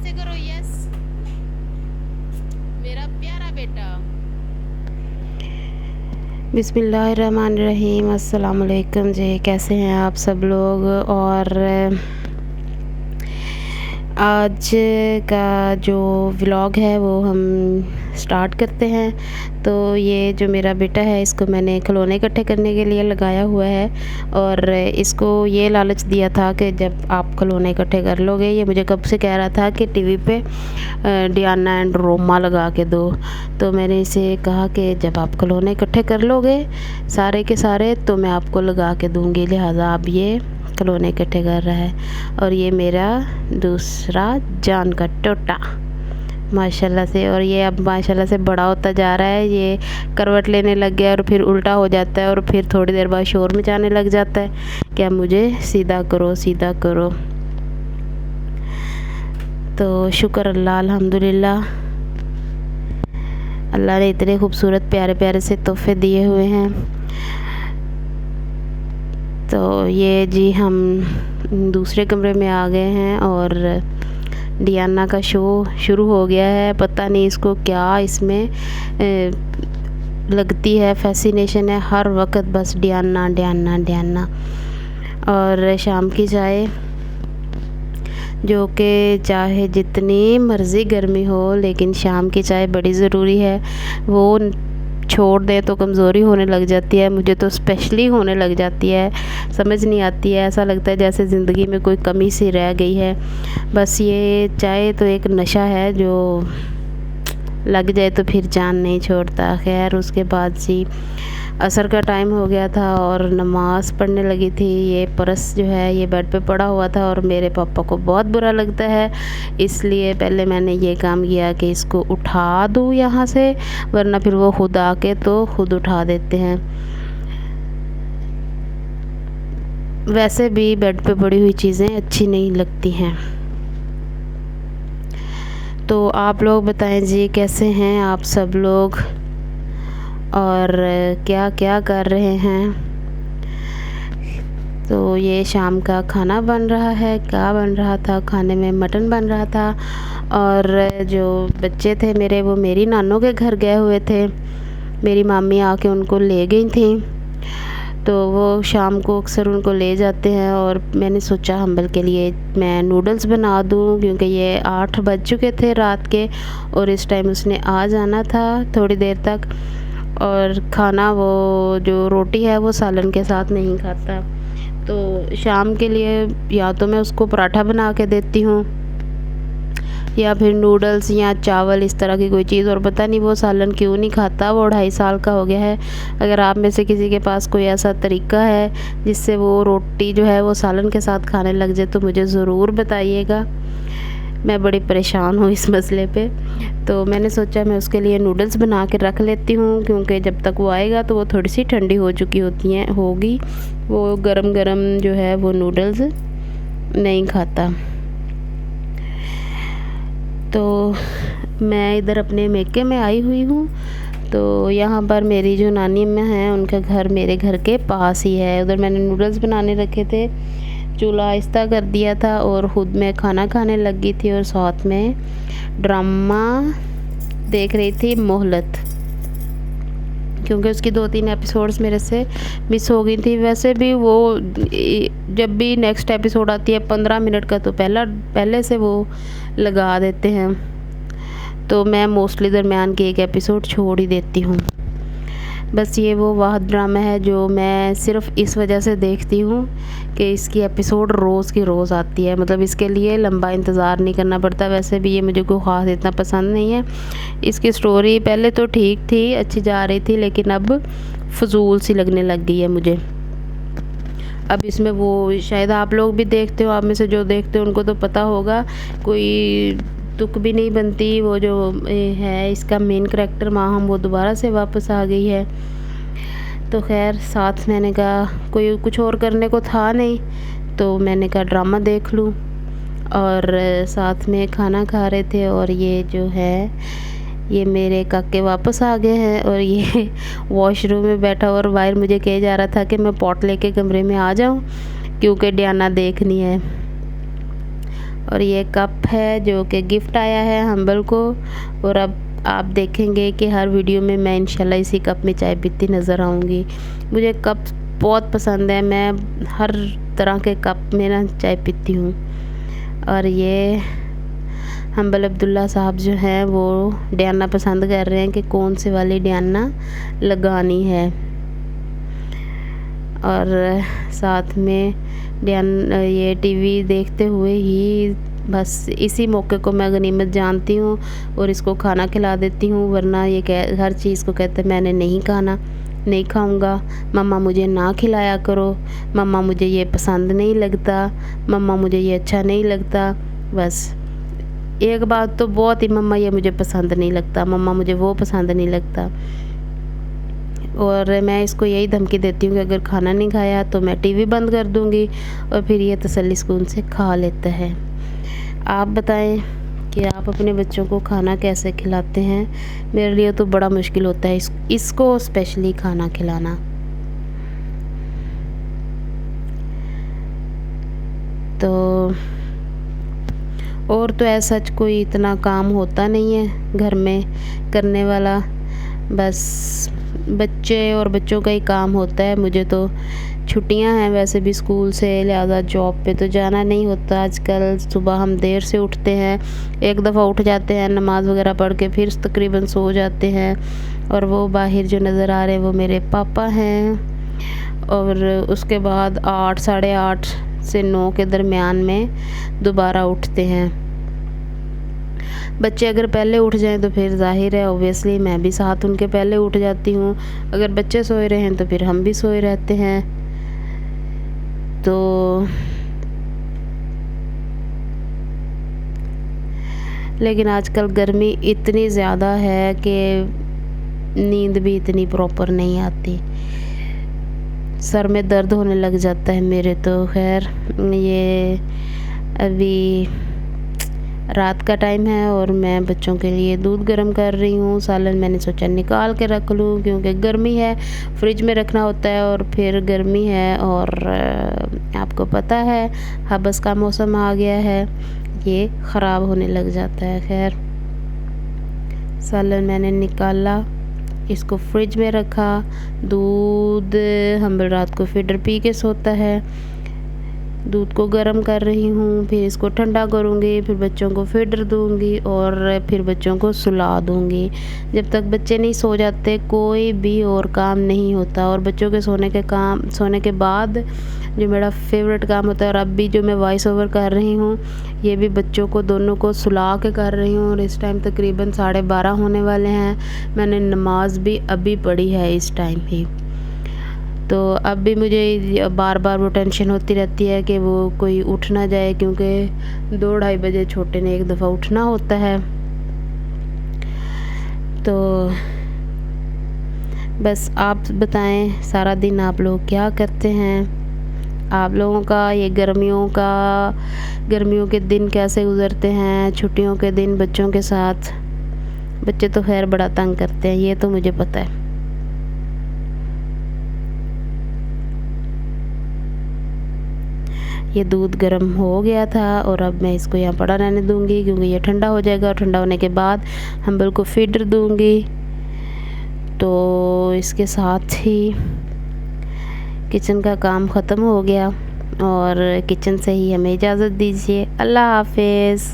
से करो यस मेरा प्यारा बेटा। बिस्मिल्लाहिर्रहमानिर्रहीम। अस्सलाम वालेकुम जी, कैसे हैं आप सब लोग। और आज का जो व्लॉग है वो हम स्टार्ट करते हैं। तो ये जो मेरा बेटा है इसको मैंने खिलौने इकट्ठे करने के लिए लगाया हुआ है और इसको ये लालच दिया था कि जब आप खिलौने इकट्ठे कर लोगे, ये मुझे कब से कह रहा था कि टीवी पे डियाना एंड रोमा लगा के दो। तो मैंने इसे कहा कि जब आप खिलौने इकट्ठे कर लोगे सारे के सारे तो मैं आपको लगा के दूँगी, लिहाजा आप ये खिलौने इकट्ठे कर रहा है। और ये मेरा दूसरा जान का टोटा माशाल्लाह से, और ये अब माशाल्लाह से बड़ा होता जा रहा है। ये करवट लेने लग गया और फिर उल्टा हो जाता है और फिर थोड़ी देर बाद शोर मचाने लग जाता है क्या मुझे सीधा करो सीधा करो। तो शुक्र अल्लाह, अल्हम्दुलिल्लाह, अल्लाह ने इतने खूबसूरत प्यारे प्यारे से तोहफे दिए हुए हैं। तो ये जी हम दूसरे कमरे में आ गए हैं और डियाना का शो शुरू हो गया है। पता नहीं इसको क्या इसमें लगती है, फैसिनेशन है हर वक्त, बस डियाना डियाना डियाना। और शाम की चाय जो कि चाहे जितनी मर्ज़ी गर्मी हो लेकिन शाम की चाय बड़ी ज़रूरी है। वो छोड़ दें तो कमज़ोरी होने लग जाती है, मुझे तो स्पेशली होने लग जाती है, समझ नहीं आती है। ऐसा लगता है जैसे ज़िंदगी में कोई कमी सी रह गई है। बस ये चाय तो एक नशा है जो लग जाए तो फिर जान नहीं छोड़ता। खैर उसके बाद जी असर का टाइम हो गया था और नमाज़ पढ़ने लगी थी। ये पर्स जो है ये बेड पे पड़ा हुआ था और मेरे पापा को बहुत बुरा लगता है, इसलिए पहले मैंने ये काम किया कि इसको उठा दूँ यहाँ से, वरना फिर वो खुद आके तो खुद उठा देते हैं। वैसे भी बेड पे पड़ी हुई चीज़ें अच्छी नहीं लगती हैं। तो आप लोग बताएं जी, कैसे हैं आप सब लोग और क्या क्या कर रहे हैं। तो ये शाम का खाना बन रहा है, क्या बन रहा था खाने में, मटन बन रहा था। और जो बच्चे थे मेरे वो मेरी नानों के घर गए हुए थे, मेरी मामी आके उनको ले गई थी, तो वो शाम को अक्सर उनको ले जाते हैं। और मैंने सोचा हम्बल के लिए मैं नूडल्स बना दूं क्योंकि ये 8 बज चुके थे रात के और इस टाइम उसने आ जाना था थोड़ी देर तक। और खाना वो जो रोटी है वो सालन के साथ नहीं खाता, तो शाम के लिए या तो मैं उसको पराठा बना के देती हूँ या फिर नूडल्स या चावल, इस तरह की कोई चीज़। और पता नहीं वो सालन क्यों नहीं खाता, वो 2.5 साल का हो गया है। अगर आप में से किसी के पास कोई ऐसा तरीका है जिससे वो रोटी जो है वो सालन के साथ खाने लग जाए तो मुझे ज़रूर बताइएगा, मैं बड़ी परेशान हूँ इस मसले पे। तो मैंने सोचा मैं उसके लिए नूडल्स बना के रख लेती हूँ क्योंकि जब तक वो आएगा तो वो थोड़ी सी ठंडी हो चुकी होगी, वो गरम गरम जो है वो नूडल्स नहीं खाता। तो मैं इधर अपने मेके में आई हुई हूँ। तो यहाँ पर मेरी जो नानी अम्मा हैं उनका घर मेरे घर के पास ही है। उधर मैंने नूडल्स बनाने रखे थे, चूल्हा आहिस्ता कर दिया था और ख़ुद मैं खाना खाने लगी थी और साथ में ड्रामा देख रही थी मोहलत, क्योंकि उसकी 2-3 एपिसोड्स मेरे से मिस हो गई थी। वैसे भी वो जब भी नेक्स्ट एपिसोड आती है 15 मिनट का तो पहले से वो लगा देते हैं, तो मैं मोस्टली दरमियान के एक एपिसोड छोड़ ही देती हूँ। बस ये वो वाहिद ड्रामा है जो मैं सिर्फ़ इस वजह से देखती हूँ कि इसकी एपिसोड रोज़ की रोज़ आती है, मतलब इसके लिए लंबा इंतज़ार नहीं करना पड़ता। वैसे भी ये मुझे कोई ख़ास इतना पसंद नहीं है। इसकी स्टोरी पहले तो ठीक थी, अच्छी जा रही थी, लेकिन अब फजूल सी लगने लग गई है मुझे। अब इसमें वो शायद आप लोग भी देखते हो, आप में से जो देखते हो उनको तो पता होगा, कोई तुक भी नहीं बनती। वो जो है इसका मेन करैक्टर माहम, वो दोबारा से वापस आ गई है। तो खैर साथ मैंने कहा कोई कुछ और करने को था नहीं तो मैंने कहा ड्रामा देख लूँ, और साथ में खाना खा रहे थे। और ये जो है ये मेरे काके वापस आ गए हैं और ये वॉशरूम में बैठा और बाहर मुझे कहे जा रहा था कि मैं पॉट लेके कमरे में आ जाऊं क्योंकि डियाना देखनी है। और ये कप है जो कि गिफ्ट आया है हम्बल को। और अब आप देखेंगे कि हर वीडियो में मैं इंशाल्लाह इसी कप में चाय पीती नज़र आऊँगी। मुझे कप बहुत पसंद है, मैं हर तरह के कप में ना चाय पीती हूँ। और ये हम्बल अब्दुल्ला साहब जो हैं वो डियाना पसंद कर रहे हैं कि कौन से वाली डियाना लगानी है। और साथ में ये टीवी देखते हुए ही बस इसी मौके को मैं गनीमत जानती हूँ और इसको खाना खिला देती हूँ, वरना ये हर चीज़ को कहते हैं मैंने नहीं खाना, नहीं खाऊंगा, मम्मा मुझे ना खिलाया करो, मम्मा मुझे ये पसंद नहीं लगता, मम्मा मुझे ये अच्छा नहीं लगता। बस एक बात तो बहुत ही, मम्मा ये मुझे पसंद नहीं लगता, मम्मा मुझे वो पसंद नहीं लगता। और मैं इसको यही धमकी देती हूँ कि अगर खाना नहीं खाया तो मैं टीवी बंद कर दूँगी, और फिर ये तसल्ली सुकून से खा लेता है। आप बताएं कि आप अपने बच्चों को खाना कैसे खिलाते हैं? मेरे लिए तो बड़ा मुश्किल होता है इसको स्पेशली खाना खिलाना। तो और तो ऐसा कोई इतना काम होता नहीं है घर में करने वाला, बस बच्चे और बच्चों का ही काम होता है। मुझे तो छुट्टियां हैं वैसे भी स्कूल से, लिहाजा जॉब पे तो जाना नहीं होता आजकल। सुबह हम देर से उठते हैं, एक दफ़ा उठ जाते हैं, नमाज़ वगैरह पढ़ के फिर तकरीबन सो जाते हैं। और वो बाहर जो नज़र आ रहे हैं वो मेरे पापा हैं। और उसके बाद 8 साढ़े 8 से 9 के दरमियान में दोबारा उठते हैं। बच्चे अगर पहले उठ जाएं तो फिर जाहिर है ओबियसली मैं भी साथ उनके पहले उठ जाती हूँ। अगर बच्चे सोए रहे हैं तो फिर हम भी सोए रहते हैं। तो लेकिन आजकल गर्मी इतनी ज़्यादा है कि नींद भी इतनी प्रॉपर नहीं आती, सर में दर्द होने लग जाता है मेरे तो। खैर ये अभी रात का टाइम है और मैं बच्चों के लिए दूध गर्म कर रही हूँ। सालन मैंने सोचा निकाल के रख लूँ क्योंकि गर्मी है, फ्रिज में रखना होता है और फिर गर्मी है। और आपको पता है हबस का मौसम आ गया है, ये ख़राब होने लग जाता है। खैर सालन मैंने निकाला, इसको फ्रिज में रखा। दूध हम रात को फीडर पी के सोता है। दूध को गर्म कर रही हूँ, फिर इसको ठंडा करूँगी, फिर बच्चों को फीडर दूँगी और फिर बच्चों को सुला दूँगी। जब तक बच्चे नहीं सो जाते कोई भी और काम नहीं होता। और बच्चों के सोने के बाद जो मेरा फेवरेट काम होता है, और अब भी जो मैं वॉइस ओवर कर रही हूँ ये भी बच्चों को दोनों को सुला के कर रही हूँ। और इस टाइम तकरीबन 12:30 होने वाले हैं। मैंने नमाज भी अभी पढ़ी है इस टाइम ही। तो अब भी मुझे बार बार वो टेंशन होती रहती है कि वो कोई उठ ना जाए, क्योंकि 2-2:30 बजे छोटे ने एक दफ़ा उठना होता है। तो बस आप बताएं सारा दिन आप लोग क्या करते हैं? आप लोगों का ये गर्मियों के दिन कैसे गुज़रते हैं, छुट्टियों के दिन बच्चों के साथ? बच्चे तो खैर बड़ा तंग करते हैं, ये तो मुझे पता है। ये दूध गर्म हो गया था और अब मैं इसको यहाँ पड़ा रहने दूँगी क्योंकि ये ठंडा हो जाएगा। और ठंडा होने के बाद हम्बल को फीडर दूँगी। तो इसके साथ ही किचन का काम ख़त्म हो गया और किचन से ही हमें इजाज़त दीजिए। अल्लाह हाफ़िज़।